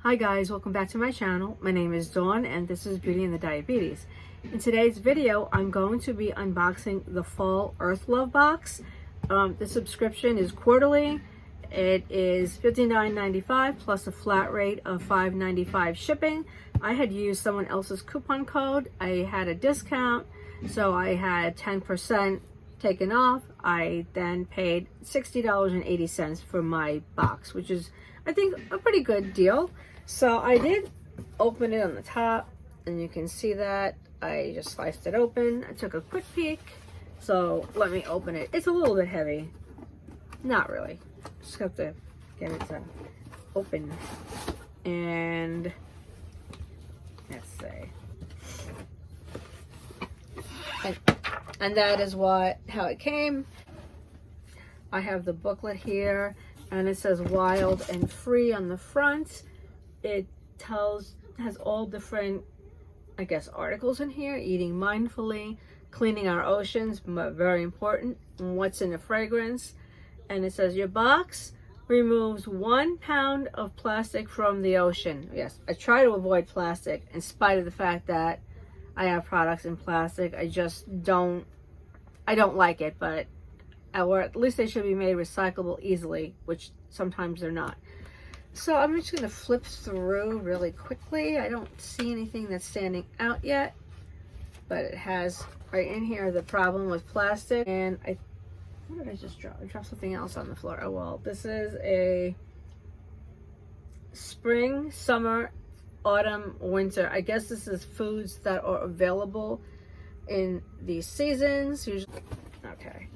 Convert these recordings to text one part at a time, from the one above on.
Hi guys, welcome back to my channel. My name is Dawn and this is Beauty and the Diabetes. In today's video, I'm going to be unboxing the fall Earthlove Box. The subscription is quarterly. It is $59.95 plus a flat rate of $5.95 shipping. I had used someone else's coupon code. I had a discount, so I had 10% taken off. I then paid $60.80 for my box, which is, I think, a pretty good deal. So I did open it on the top, and you can see that I just sliced it open. I took a quick peek, so let me open it. It's a little bit heavy. Not really. Just have to get it to open. And let's see. And that is how it came. I have the booklet here, and it says wild and free on the front. It has all different, I guess, articles in here. Eating mindfully, cleaning our oceans, very important, and what's in the fragrance. And it says your box removes 1 pound of plastic from the ocean. Yes, I try to avoid plastic in spite of the fact that I have products in plastic. I don't like it, but or at least they should be made recyclable easily, which sometimes they're not. So I'm just going to flip through really quickly. I don't see anything that's standing out yet, but it has right in here the problem with plastic. And what did I just drop? I dropped something else on the floor. Oh well, this is a spring, summer, autumn, winter. I guess this is foods that are available in these seasons. Usually, okay,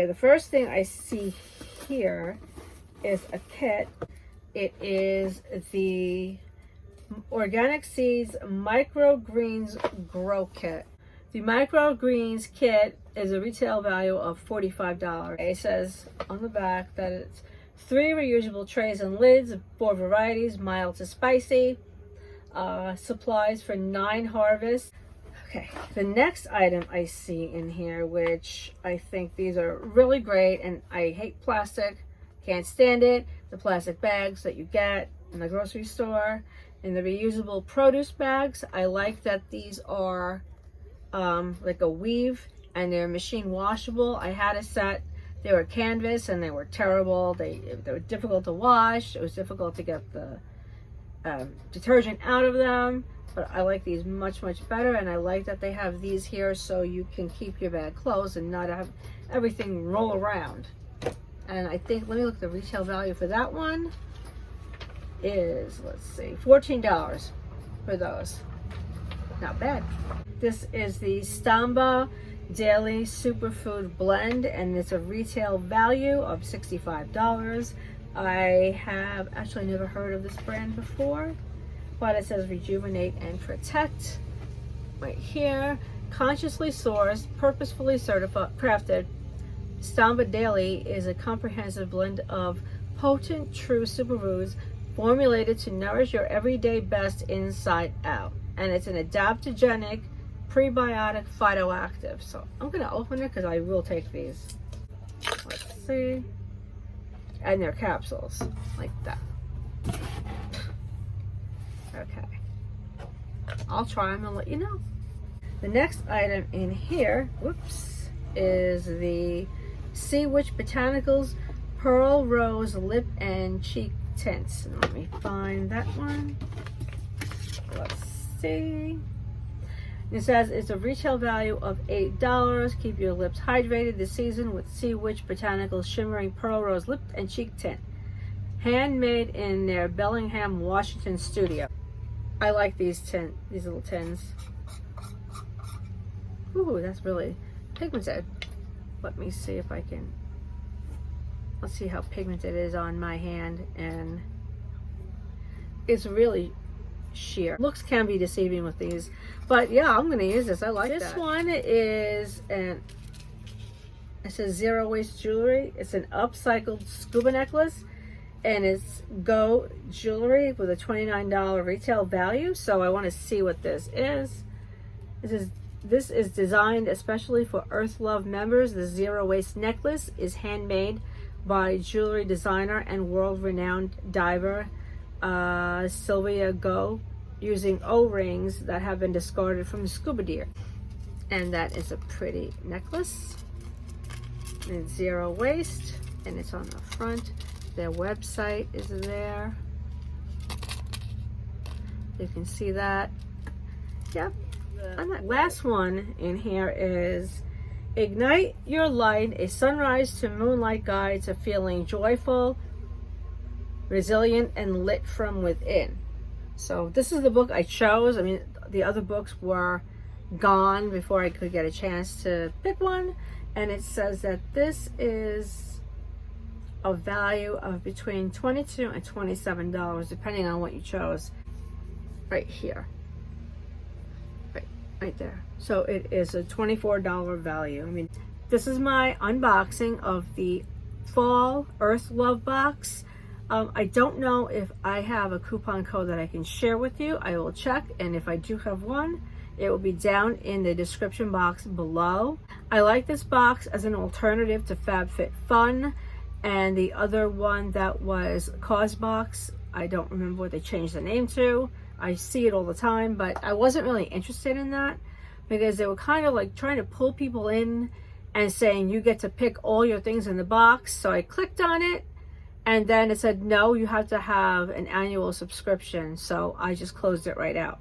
the first thing I see here is a kit. It is the Organic Seeds Microgreens Grow Kit. The Microgreens Kit is a retail value of $45. It says on the back that it's 3 reusable trays and lids, 4 varieties, mild to spicy, supplies for 9 harvests. Okay, the next item I see in here, which I think these are really great, and I hate plastic, can't stand it, the plastic bags that you get in the grocery store, and the reusable produce bags. I like that these are like a weave, and they're machine washable. I had a set. They were canvas and they were terrible. They were difficult to wash. It was difficult to get the detergent out of them, but I like these much better. And I like that they have these here so you can keep your bag closed and not have everything roll around. And I think, let me look, the retail value for that one is, let's see, $14 for those. Not bad. This is the Stamba Daily Superfood Blend, and it's a retail value of $65. I have actually never heard of this brand before, but it says rejuvenate and protect right here. Consciously sourced, purposefully crafted, Stamba Daily is a comprehensive blend of potent, true superfoods formulated to nourish your everyday best inside out. And it's an adaptogenic, prebiotic, phytoactive. So I'm going to open it because I will take these. Let's see. And they're capsules like that. Okay. I'll try them and let you know. The next item in here, whoops, is the Sea Witch Botanicals Pearl Rose Lip and Cheek Tints. And let me find that one. Let's see. It says it's a retail value of $8. Keep your lips hydrated this season with Sea Witch Botanicals Shimmering Pearl Rose Lip and Cheek Tint. Handmade in their Bellingham, Washington studio. I like these little tins. Ooh, that's really pigmented. Let me see if I can. Let's see how pigmented it is on my hand, and it's really sheer. Looks can be deceiving with these, but yeah, I'm gonna use this. I like this one. Is it says zero waste jewelry. It's an upcycled scuba necklace, and it's Go Jewelry with a $29 retail value. So I want to see what this is. This is designed especially for Earthlove members. The zero waste necklace is handmade by jewelry designer and world-renowned diver Sylvia Go, using O-rings that have been discarded from scuba gear. And that is a pretty necklace. It's zero waste, and it's on the front. Their website is there. You can see that. Yep. And the last one in here is Ignite Your Light, a sunrise to moonlight guide to feeling joyful, resilient, and lit from within. So this is the book I chose. I mean, the other books were gone before I could get a chance to pick one. And it says that this is a value of between $22 and $27, depending on what you chose. Right here. Right there. So it is a $24 value. I mean, this is my unboxing of the Fall Earthlove Box. I don't know if I have a coupon code that I can share with you. I will check, and if I do have one, it will be down in the description box below. I like this box as an alternative to FabFitFun, and the other one that was Causebox, I don't remember what they changed the name to. I see it all the time, but I wasn't really interested in that because they were kind of like trying to pull people in and saying you get to pick all your things in the box. So I clicked on it, and then it said, no, you have to have an annual subscription. So I just closed it right out.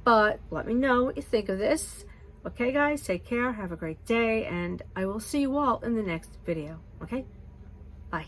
But let me know what you think of this. Okay, guys, take care. Have a great day. And I will see you all in the next video. Okay? Bye.